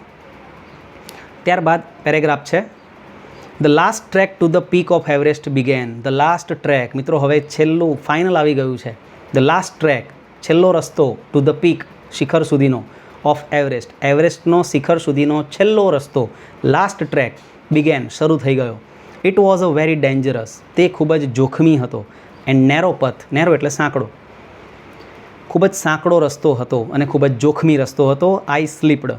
S1: ત્યારબાદ પેરેગ્રાફ છે, the last track to the peak of Everest began. The last track, મિત્રો હવે છેલ્લું ફાઇનલ આવી ગયું છે. ધ લાસ્ટ ટ્રેક, છેલ્લો રસ્તો, ટુ ધ પીક, શિખર સુધીનો, ઓફ એવરેસ્ટ, એવરેસ્ટનો શિખર સુધીનો છેલ્લો રસ્તો, લાસ્ટ ટ્રેક, બિગેન, શરૂ થઈ ગયો. It was a very dangerous, તે ખૂબ જ જોખમી હતો. એન્ડ નેરો પથ, નેરો એટલે સાંકડો, ખૂબ જ સાંકડો રસ્તો હતો અને ખૂબ જ જોખમી રસ્તો હતો. આઈ સ્લીપ્ડ,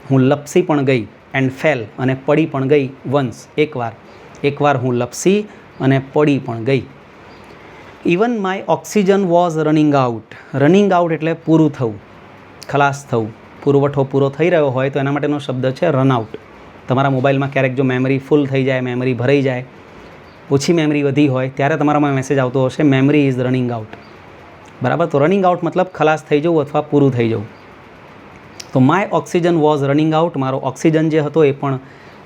S1: હું લપસી પણ ગઈ. એન્ડ ફેલ, અને પડી પણ ગઈ. વન્સ, એકવાર હું લપસી અને પડી પણ ગઈ. Even my oxygen was running out. Running out એટલે પૂરું થવું, ખલાસ થવું. પુરવઠો પૂરો થઈ રહ્યો હોય તો એના માટેનો શબ્દ છે રન આઉટ. તમારા મોબાઈલમાં ક્યારેક જો મેમરી ફૂલ થઈ જાય, મેમરી ભરાઈ જાય, ઓછી મેમરી વધી હોય, ત્યારે તમારામાં મેસેજ આવતો હશે મેમરી ઇઝ રનિંગ આઉટ. બરાબર, તો રનિંગ આઉટ મતલબ ખલાસ થઈ જવું અથવા પૂરું થઈ જવું. તો my oxygen was running out, મારો ઓક્સિજન જે હતો એ પણ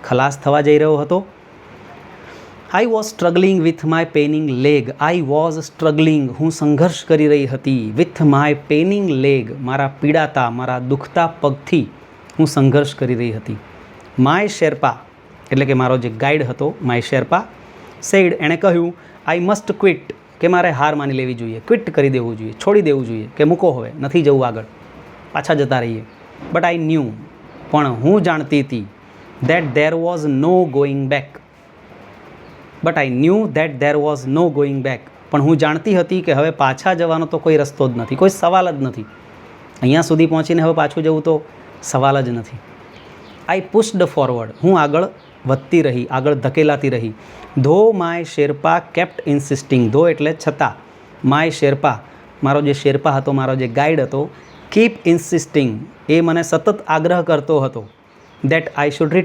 S1: ખલાસ થવા જઈ રહ્યો હતો. I was struggling with my paining leg. I was struggling, હું સંઘર્ષ કરી રહી હતી. વિથ માય પેનિંગ લેગ, મારા પીડાતા, મારા દુખતા પગથી હું સંઘર્ષ કરી રહી હતી. માય શેરપા, એટલે કે મારો જે ગાઈડ હતો માય શેરપા, સેડ, એણે કહ્યું, આઈ મસ્ટ ક્વિટ, કે મારે હાર માની લેવી જોઈએ, ક્વિટ કરી દેવું જોઈએ, છોડી દેવું જોઈએ, કે મૂકો હવે નથી જવું આગળ, પાછા જતા રહીએ. બટ આઈ ન્યૂ, પણ હું જાણતી હતી, that there was no going back. But I knew that there was no going back, પણ હું જાણતી હતી કે હવે પાછા જવાનો તો કોઈ રસ્તો જ નથી, કોઈ સવાલ જ નથી. અહીંયા સુધી પહોંચીને હવે પાછું જવું તો સવાલ જ નથી. આઈ પુશ્ડ ફોરવર્ડ, હું આગળ વધતી રહી, આગળ ધકેલાતી રહી. ધો માય શેરપા કેપ્ટ ઇન્સિસ્ટિંગ, ધો એટલે છતાં, માય શેરપા, મારો જે શેરપા હતો, મારો જે ગાઈડ હતો, કીપ ઇન્સિસ્ટિંગ, એ મને સતત આગ્રહ કરતો હતો, દેટ આઈ શુડ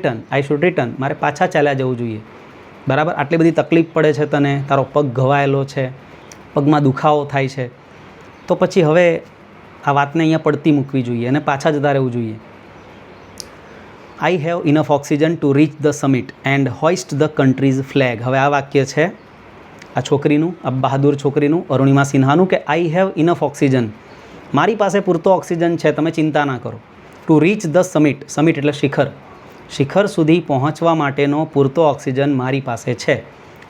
S1: રિટર્ન, મારે પાછા ચાલ્યા જવું જોઈએ. બરાબર, આટલી બધી તકલીફ પડે છે તને, તારો પગ ઘવાયેલો છે, પગમાં દુખાવો થાય છે, તો પછી હવે આ વાતને અહીંયા પડતી મૂકવી જોઈએ અને પાછા જતા રહેવું જોઈએ. I have enough oxygen to reach the summit and હોઇસ્ટ the countries flag. હવે આ વાક્ય છે આ છોકરીનું, આ બહાદુર છોકરીનું, અરુણિમા સિન્હાનું, કે આઈ હેવ ઇનફ ઓક્સિજન, મારી પાસે પૂરતો ઓક્સિજન છે, તમે ચિંતા ના કરો. To reach the summit, summit એટલે શિખર, શિખર સુધી પહોંચવા માટેનો પૂરતો ઓક્સિજન મારી પાસે છે.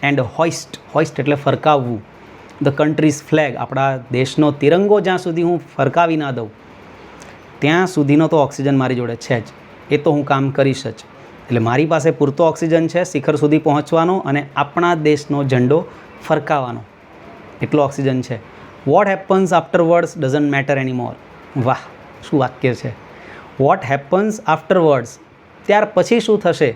S1: એન્ડ હોઇસ્ટ, હોઇસ્ટ એટલે ફરકાવવું, ધ કન્ટ્રીઝ ફ્લેગ, આપણા દેશનો તિરંગો જ્યાં સુધી હું ફરકાવી ના દઉં ત્યાં સુધીનો તો ઓક્સિજન મારી જોડે છે જ, એ તો હું કામ કરીશ જ. એટલે મારી પાસે પૂરતો ઓક્સિજન છે શિખર સુધી પહોંચવાનો અને આપણા દેશનો ઝંડો ફરકાવવાનો, એટલો ઓક્સિજન છે. What happens afterwards doesn't matter any more. વાહ, શું વાક્ય છે! વોટ હેપન્સ આફ્ટરવર્ડ્સ, ત્યાર પછી શું થશે,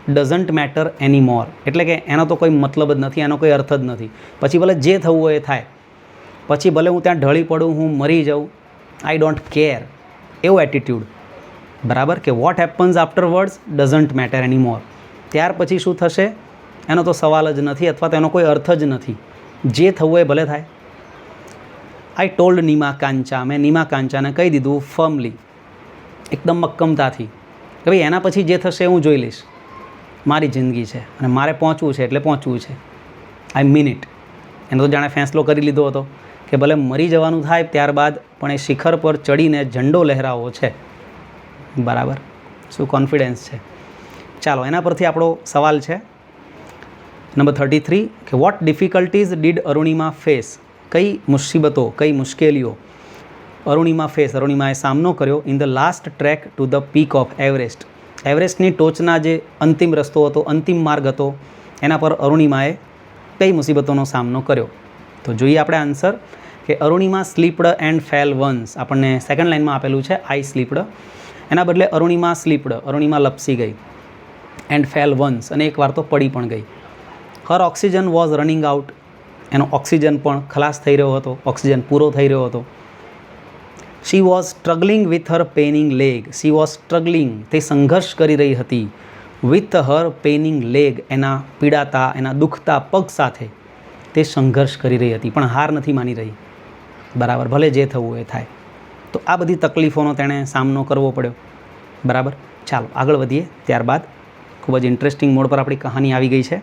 S1: ડઝન્ટ મેટર એની મોર, એટલે કે એનો તો કોઈ મતલબ જ નથી, એનો કોઈ અર્થ જ નથી. પછી ભલે જે થવું હોય એ થાય, પછી ભલે હું ત્યાં ઢળી પડું, હું મરી જાઉં, આઈ ડોન્ટ કેર, એવો એટીટ્યૂડ. બરાબર, કે what happens afterwards doesn't matter any more, ત્યાર પછી શું થશે એનો તો સવાલ જ નથી, અથવા તો એનો કોઈ અર્થ જ નથી, જે થવું એ ભલે થાય. આઈ ટોલ્ડ નીમા કાંચા, મેં નીમા કાંચાને કહી દીધું ફર્મલી, એકદમ મક્કમતાથી, કે ભાઈ એના પછી જે થશે હું જોઈ લઈશ, મારી જિંદગી છે અને મારે પહોંચવું છે એટલે પહોંચવું છે. આઈ મીન ઇટ, એનો તો જાણે ફેંસલો કરી લીધો હતો કે ભલે મરી જવાનું થાય ત્યારબાદ પણ એ શિખર પર ચડીને ઝંડો લહેરાવવો છે. બરાબર, શું કોન્ફિડન્સ છે! ચાલો, એના પરથી આપણો સવાલ છે નંબર 33, કે what difficulties did Arunima face, કઈ મુસીબતો, કઈ મુશ્કેલીઓ અરુણિમા ફેસ, અરુણિમાએ સામનો કર્યો in the last track to the peak of Everest, એવરેસ્ટની ટોચના જે અંતિમ રસ્તો હતો, અંતિમ માર્ગ હતો, એના પર અરુણિમાએ કઈ મુસીબતોનો સામનો કર્યો. તો જોઈએ આપણે આન્સર, કે Arunima slipped and fail once, આપણને સેકન્ડ લાઇનમાં આપેલું છે આઈ સ્લીપ્ડ, એના બદલે અરુણિમા સ્લીપ્ડ, અરુણિમા લપસી ગઈ, એન્ડ ફેલ વન્સ, અને એકવાર તો પડી પણ ગઈ. હર ઓક્સિજન વોઝ રનિંગ આઉટ, એનો ઓક્સિજન પણ ખલાસ થઈ રહ્યો હતો, ઓક્સિજન પૂરો થઈ રહ્યો હતો. She was struggling with her paining leg, she was struggling, તે સંઘર્ષ કરી રહી હતી, વિથ હર પેનિંગ લેગ, એના પીડાતા, એના દુખતા પગ સાથે તે સંઘર્ષ કરી રહી હતી, પણ હાર નથી માની રહી. બરાબર, ભલે જે થવું એ થાય. તો આ બધી તકલીફોનો તેણે સામનો કરવો પડ્યો. બરાબર, ચાલો આગળ વધીએ. ત્યારબાદ ખૂબ જ ઇન્ટરેસ્ટિંગ મોડ પર આપણી કહાની આવી ગઈ છે.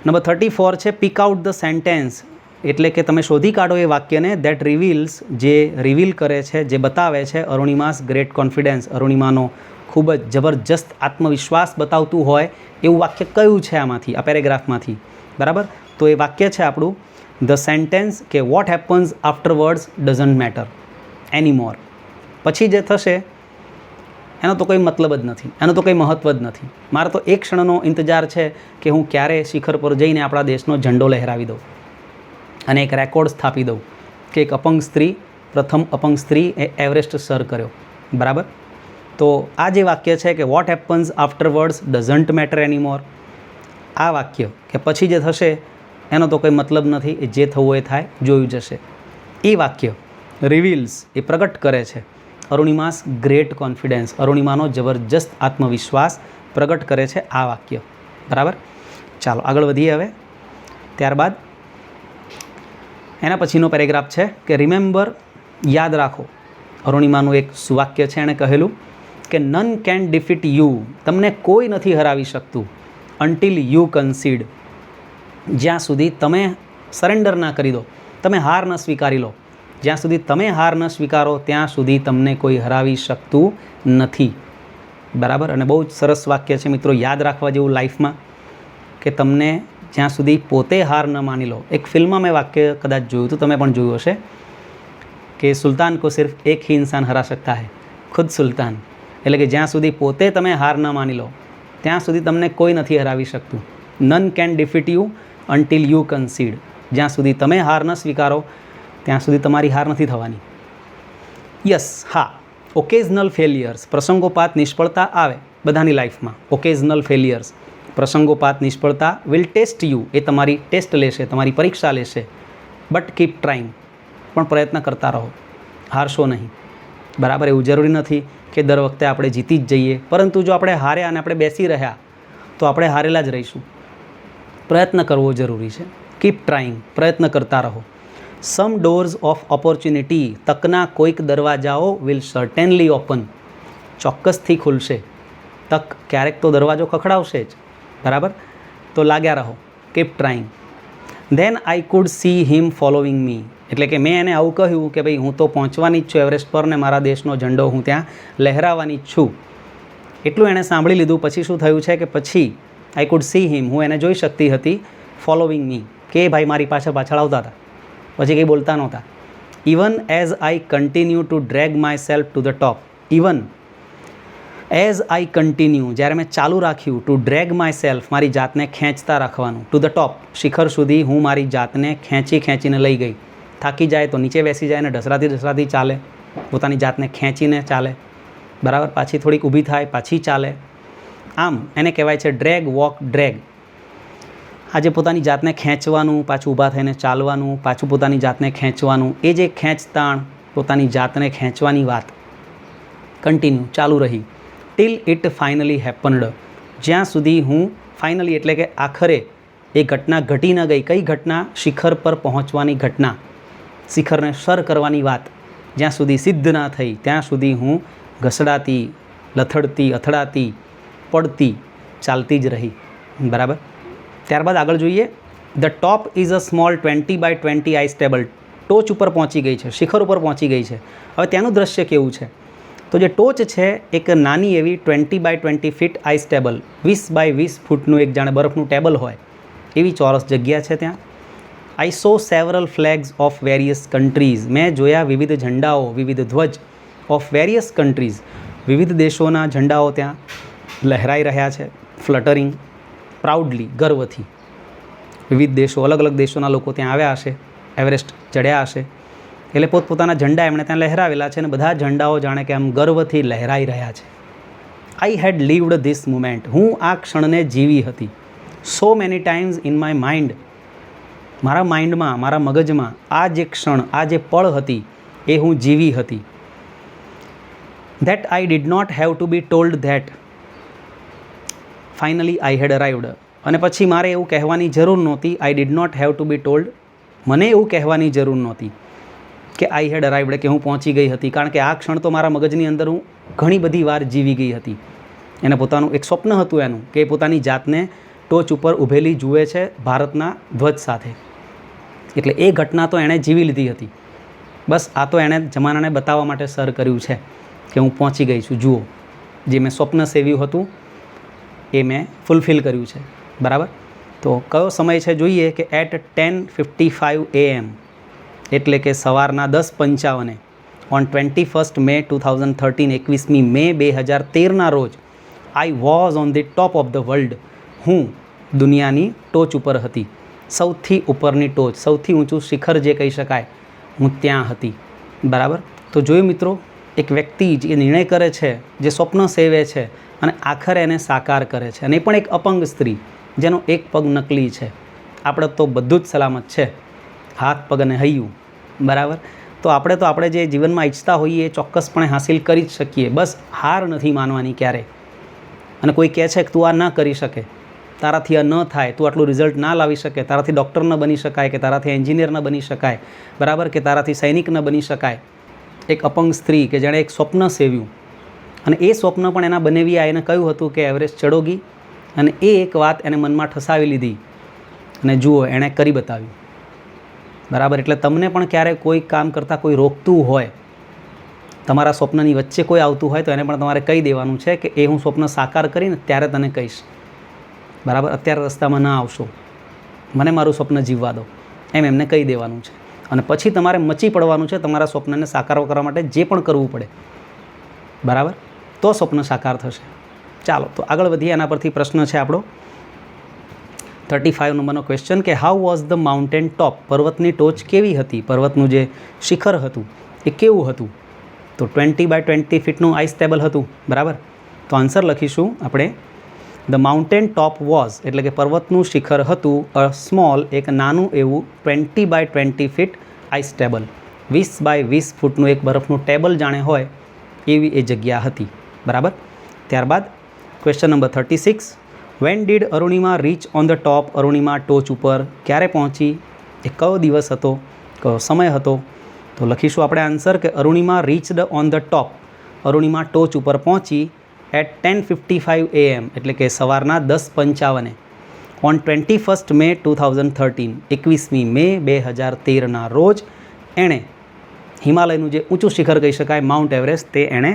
S1: નંબર 34 છે પિક આઉટ ધ સેન્ટેન્સ, એટલે કે તમે શોધી કાઢો એ વાક્યને દેટ રિવીલ્સ, જે રિવીલ કરે છે, જે બતાવે છે અરુણિમાસ ગ્રેટ કોન્ફિડન્સ, અરુણિમાનો ખૂબ જ જબરજસ્ત આત્મવિશ્વાસ બતાવતું હોય એવું વાક્ય કયું છે આમાંથી, આ પેરેગ્રાફમાંથી. બરાબર, તો એ વાક્ય છે આપણું ધ સેન્ટેન્સ, કે what happens afterwards doesn't matter any more, પછી જે થશે એનો તો કોઈ મતલબ જ નથી, એનો તો કંઈ મહત્ત્વ જ નથી. મારે તો એક ક્ષણનો ઇંતજાર છે કે હું ક્યારે શિખર પર જઈને આપણા દેશનો ઝંડો લહેરાવી દઉં અને એક રેકોર્ડ સ્થાપી દઉં કે એક અપંગ સ્ત્રી, પ્રથમ અપંગ સ્ત્રી એ એવરેસ્ટ સર કર્યો. બરાબર, તો આ જે વાક્ય છે કે what happens afterwards doesn't matter any more, આ વાક્ય કે પછી જે થશે એનો તો કોઈ મતલબ નથી, એ જે થવું એ થાય, જોયું જશે. એ વાક્ય રિવીલ્સ, એ પ્રગટ કરે છે અરુણિમાસ ગ્રેટ કોન્ફિડન્સ, અરુણિમાનો જબરજસ્ત આત્મવિશ્વાસ પ્રગટ કરે છે આ વાક્ય. બરાબર, ચાલો આગળ વધીએ હવે. ત્યારબાદ એના પછીનો પેરેગ્રાફ છે કે રિમેમ્બર, યાદ રાખો, અરુણિમાનું એક સુવાક્ય છે, એણે કહેલું કે નન કેન ડિફીટ યુ, તમને કોઈ નથી હરાવી શકતું, અન્ટિલ યુ કન્સીડ, જ્યાં સુધી તમે સરેન્ડર ના કરી દો, તમે હાર ન સ્વીકારી લો, જ્યાં સુધી તમે હાર ન સ્વીકારો ત્યાં સુધી તમને કોઈ હરાવી શકતું નથી. બરાબર, અને બહુ જ સરસ વાક્ય છે મિત્રો, યાદ રાખવા જેવું લાઈફમાં, કે તમને જ્યાં સુધી પોતે હાર ન માની લો. એક ફિલ્મમાં મેં વાક્ય કદાચ જોયું હતું, તમે પણ જોયું હશે કે સુલ્તાન કો સિર્ફ એક ही इंसान हरा सकता है, खुद સુલ્તાન. એટલે કે જ્યાં સુધી પોતે તમે હાર ન માની લો ત્યાં સુધી તમને કોઈ નથી હરાવી શકતું. None can defeat you until you concede. જ્યાં સુધી તમે હાર ન સ્વીકારો ત્યાં સુધી તમારી હાર નથી થવાની. યસ, હા, ઓકેઝનલ ફેલિયર્સ, પ્રસંગોપાત નિષ્ફળતા આવે બધાની લાઈફમાં. ઓકેઝનલ ફેલિયર્સ, પ્રસંગોપાત નિષ્ફળતા વિલ ટેસ્ટ યુ, એ તમારી ટેસ્ટ લેશે, તમારી પરીક્ષા લેશે. બટ કીપ ટ્રાઇંગ, પણ પ્રયત્ન કરતા રહો, હારશો નહીં. બરાબર, એવું જરૂરી નથી કે દર વખતે આપણે જીતી જ જઈએ, પરંતુ જો આપણે હાર્યા અને આપણે બેસી રહ્યા તો આપણે હારેલા જ રહીશું. પ્રયત્ન કરવો જરૂરી છે. કીપ ટ્રાઇંગ, પ્રયત્ન કરતા રહો. સમ ડોર્સ ઓફ ઓપોર્ચ્યુનિટી, તકના કોઈક દરવાજાઓ વિલ સર્ટેનલી ઓપન, ચોક્કસથી ખુલશે. તક ક્યારેક તો દરવાજો ખખડાવશે જ. બરાબર, તો લાગ્યા રહો. Keep trying. Then I could see him following me, એટલે કે મેં એને આવું કહ્યું કે ભાઈ હું તો પહોંચવાની જ છું એવરેસ્ટ પર ને મારા દેશનો ઝંડો હું ત્યાં લહેરાવાની જ છું. એટલું એણે સાંભળી લીધું. પછી શું થયું છે કે પછી આઈ કુડ સી હિમ, હું એને જોઈ શકતી હતી, ફોલોઈંગ મી, કે ભાઈ મારી પાછળ આવતા હતા. પછી કંઈ બોલતા નહોતા. Even as I continue two drag my self to the top, even as I continue, જ્યારે મેં ચાલુ રાખ્યું, ટુ ડ્રેગ માય સેલ્ફ, મારી જાતને ખેંચતા રાખવાનું, ટુ ધ ટોપ, શિખર સુધી હું મારી જાતને ખેંચીને લઈ ગઈ. થાકી જાય તો નીચે બેસી જાય ને ઢસરાતી ચાલે, પોતાની જાતને ખેંચીને ચાલે. બરાબર, પાછી થોડીક ઊભી થાય, પાછી ચાલે. આમ એને કહેવાય છે ડ્રેગ, વોક, ડ્રેગ. આજે પોતાની જાતને ખેંચવાનું, પાછું ઊભા થઈને ચાલવાનું, પાછું પોતાની જાતને ખેંચવાનું, એ જે ખેંચતાણ, પોતાની જાતને ખેંચવાની વાત કન્ટિન્યુ ચાલુ રહી. ટિલ ઇટ ફાઇનલી હેપન્ડ, જ્યાં સુધી હું ફાઇનલી એટલે કે આખરે એ ઘટના ઘટી ન ગઈ. કઈ ઘટના? શિખર પર પહોંચવાની ઘટના, શિખરને સર કરવાની વાત જ્યાં સુધી સિદ્ધ ના થઈ ત્યાં સુધી હું ઘસડાતી, લથડતી, અથડાતી, પડતી, ચાલતી જ રહી. બરાબર, ત્યારબાદ આગળ જોઈએ. The top is a small 20 by 20 ice table, ટોચ ઉપર પહોંચી ગઈ છે, શિખર ઉપર પહોંચી ગઈ છે. હવે ત્યાંનું દ્રશ્ય કેવું છે? તો જે ટોચ છે એક નાની એવી 20 by 20 feet ice table, 20 by 20 ફૂટનું એક જાણે બરફનું ટેબલ હોય એવી ચોરસ જગ્યા છે ત્યાં. I saw several flags of various countries, મેં જોયા વિવિધ ઝંડાઓ, વિવિધ ધ્વજ, ઓફ વેરિયસ કન્ટ્રીઝ, વિવિધ દેશોના ઝંડાઓ ત્યાં લહેરાઈ રહ્યા છે. ફ્લટરિંગ પ્રાઉડલી, ગર્વથી. વિવિધ દેશો, અલગ અલગ દેશોના લોકો ત્યાં આવ્યા હશે, એવરેસ્ટ ચડ્યા હશે, એટલે પોતપોતાના ઝંડા એમણે ત્યાં લહેરાવેલા છે અને બધા ઝંડાઓ જાણે કે આમ ગર્વથી લહેરાઈ રહ્યા છે. આઈ હેડ લીવડ ધીસ મુમેન્ટ, હું આ ક્ષણને જીવી હતી. So many times in my mind, મારા માઇન્ડમાં, મારા મગજમાં આ જે ક્ષણ, આ જે પળ હતી એ હું જીવી હતી. That I did not have to be told that finally I had arrived, અને પછી મારે એવું કહેવાની જરૂર નહોતી. I did not have to be told, મને એવું કહેવાની જરૂર નહોતી કે આઈ હેડ અરાઇવડ, કે હું પહોંચી ગઈ હતી, કારણ કે આ ક્ષણ તો મારા મગજની અંદર હું ઘણી બધી વાર જીવી ગઈ હતી. એને પોતાનું એક સ્વપ્ન હતું એનું, કે પોતાની જાતને ટોચ ઉપર ઊભેલી જુએ છે ભારતના ધ્વજ સાથે. એટલે એ ઘટના તો એણે જીવી લીધી હતી. બસ આ તો એણે જમાનાને બતાવવા માટે સર કર્યું છે કે હું પહોંચી ગઈ છું, જુઓ, જે મેં સ્વપ્ન સેવ્યું હતું એ મેં ફૂલફિલ કર્યું છે. બરાબર, તો કયો સમય છે જોઈએ કે એટ 10:55 AM, એટલે કે સવારના 10:55 ઓન 21 May 2013, 21મી મે 2013ના રોજ, I was on the top of the world, હું દુનિયાની ટોચ ઉપર હતી, સૌથી ઉપરની ટોચ, સૌથી ઊંચું શિખર જે કહી શકાય, હું ત્યાં હતી. બરાબર, તો જોયું મિત્રો, એક વ્યક્તિ જે નિર્ણય કરે છે, જે સ્વપ્ન સેવે છે અને આખરે એને સાકાર કરે છે, અને એ પણ એક અપંગ સ્ત્રી જેનો એક પગ નકલી છે. આપણે તો બધું જ સલામત છે, હાથ, પગ અને હૈયું. બરાબર, તો આપણે જે જીવનમાં ઈચ્છતા હોઈએ એ ચોક્કસપણે હાંસિલ કરી જ શકીએ. બસ હાર નથી માનવાની ક્યારેય. અને કોઈ કહે છે કે તું આ ન કરી શકે, તારાથી આ ન થાય, તું આટલું રિઝલ્ટ ના લાવી શકે, તારાથી ડૉક્ટર ન બની શકાય, કે તારાથી એન્જિનિયર ન બની શકાય, બરાબર, કે તારાથી સૈનિક ન બની શકાય. એક અપંગ સ્ત્રી કે જેણે એક સ્વપ્ન સેવ્યું, અને એ સ્વપ્ન પણ એના બનેવી એને કહ્યું હતું કે એવરેસ્ટ ચડોગી, અને એ એક વાત એને મનમાં ઠસાવી લીધી, અને જુઓ, એણે કરી બતાવ્યું. બરાબર, એટલે તમને પણ ક્યારેક કોઈ કામ કરતાં કોઈ રોકતું હોય, તમારા સ્વપ્નની વચ્ચે કોઈ આવતું હોય, તો એને પણ તમારે કહી દેવાનું છે કે એ હું સ્વપ્ન સાકાર કરીને ત્યારે તને કહીશ. બરાબર, અત્યારે રસ્તામાં ના આવશો. મને મારું સ્વપ્ન જીવવા દો, એમ એમને કહી દેવાનું છે. અને પછી તમારે મચી પડવાનું છે તમારા સ્વપ્નને સાકાર કરવા માટે જે પણ કરવું પડે, બરાબર, તો સ્વપ્ન સાકાર થશે. ચાલો તો આગળ વધીએ. એના પરથી પ્રશ્ન છે આપણો 35 નંબરનો ક્વેશ્ચન કે હાઉ વોઝ ધ માઉન્ટેન ટોપ, પર્વતની ટોચ કેવી હતી, પર્વતનું જે શિખર હતું એ કેવું હતું? તો 20 બાય 20 ફીટનું આઈસ ટેબલ હતું, બરાબર. તો આન્સર લખીશું આપણે ધ માઉન્ટેન ટોપ વોઝ, એટલે કે પર્વતનું શિખર હતું અ સ્મોલ, એક નાનું એવું 20 by 20 feet ice table, 20 by 20 ફૂટનું એક બરફનું ટેબલ જાણે હોય એવી એ જગ્યા હતી, બરાબર. ત્યારબાદ question number 36 when did Arunima reach on the top, Arunima ટોચ ઉપર ક્યારે પહોંચી, એ કયો દિવસ હતો, કયો સમય હતો? તો લખીશું આપણે આન્સર કે Arunima reached on the top, Arunima ટોચ ઉપર પહોંચી એટ 10:55 AM, એટલે કે સવારના 10:55 ઓન 21 મે 2013, 21મી મે 2013ના રોજ એણે હિમાલયનું જે ઊંચું શિખર કહી શકાય માઉન્ટ એવરેસ્ટ તે એણે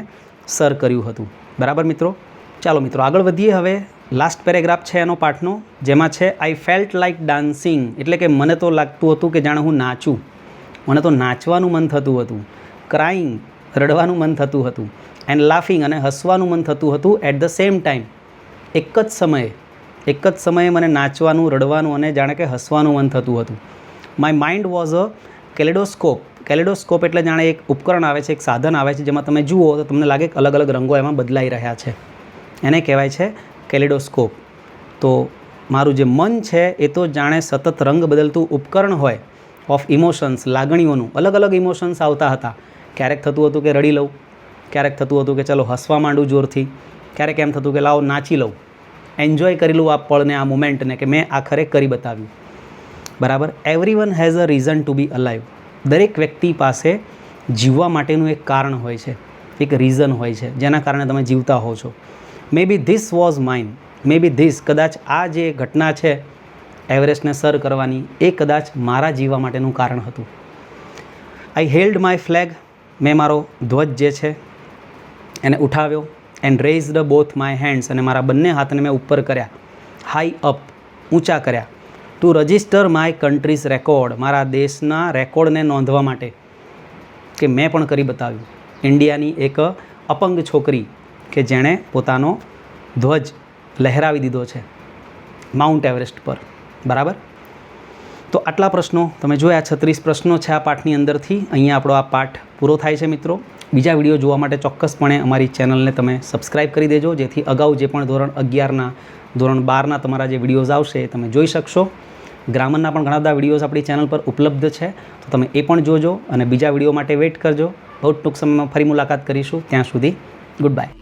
S1: સર કર્યું હતું, બરાબર મિત્રો. ચાલો મિત્રો આગળ વધીએ. હવે લાસ્ટ પેરેગ્રાફ છે એનો પાઠનો, જેમાં છે આઈ ફેલ્ટ લાઇક ડાન્સિંગ, એટલે કે મને તો લાગતું હતું કે જાણે હું નાચું, મને તો નાચવાનું મન થતું હતું. ક્રાઇંગ, રડવાનું મન થતું હતું. એન્ડ લાફિંગ, અને હસવાનું મન થતું હતું. એટ ધ સેમ ટાઈમ, એક જ સમયે મને નાચવાનું, રડવાનું અને જાણે કે હસવાનું મન થતું હતું. માય માઇન્ડ વોઝ અ કેલેડોસ્કોપ, કેલેડોસ્કોપ એટલે જાણે એક ઉપકરણ આવે છે, એક સાધન આવે છે જેમાં તમે જુઓ તો તમને લાગે કે અલગ અલગ રંગો એમાં બદલાઈ રહ્યા છે, એને કહેવાય છે કેલેડોસ્કોપ. તો મારું જે મન છે એ તો જાણે સતત રંગ બદલતું ઉપકરણ હોય ઓફ ઇમોશન્સ, લાગણીઓનું, અલગ અલગ ઇમોશન્સ આવતા હતા. ક્યારેક થતું હતું કે રડી લઉં, ક્યારેક થતું હતું કે ચલો હસવા માંડું જોરથી, ક્યારેક એમ થતું કે લાવો નાચી લઉં, એન્જોય કરી લઉં આ પળને, આ મોમેન્ટને કે મેં આખરે કરી બતાવ્યું, બરાબર. Everyone has a reason to be alive, દરેક વ્યક્તિ પાસે જીવવા માટેનું એક કારણ હોય છે, એક રીઝન હોય છે જેના કારણે તમે જીવતા હો છો. Maybe this was mine, maybe this, કદાચ આ જે ઘટના છે એવરેસ્ટને સર કરવાની, એ કદાચ મારા જીવવા માટેનું કારણ હતું. આઈ હેલ્ડ માય ફ્લેગ, મેં મારો ધ્વજ જે છે એને ઉઠાવ્યો. એન્ડ રેઇઝડ બોથ માય હેન્ડ્સ, અને મારા બંને હાથને મેં ઉપર કર્યા, હાઈ અપ, ઊંચા કર્યા. To register my country's record, મારા દેશના રેકોર્ડને નોંધવા માટે કે મેં પણ કરી બતાવ્યું. ઇન્ડિયાની એક અપંગ છોકરી કે જેણે પોતાનો ધ્વજ લહેરાવી દીધો છે માઉન્ટ એવરેસ્ટ પર, બરાબર. તો આટલા પ્રશ્નો તમે જોયા, 36 પ્રશ્નો છે આ પાઠની અંદરથી. અહીંયા આપણો આ પાઠ પૂરો થાય છે મિત્રો. બીજા વિડીયો જોવા માટે ચોક્કસપણે અમારી ચેનલને તમે સબસ્ક્રાઈબ કરી દેજો, જેથી અગાઉ જે પણ ધોરણ 11ના, ધોરણ 12ના તમારા જે વિડીયોઝ આવશે એ તમે જોઈ શકશો. ગ્રામરના પણ ઘણા બધા વિડીયોઝ આપણી ચેનલ પર ઉપલબ્ધ છે, તો તમે એ પણ જોજો અને બીજા વિડીયો માટે વેઇટ કરજો. બહુ ટૂંક સમયમાં ફરી મુલાકાત કરીશું. ત્યાં સુધી ગુડ બાય.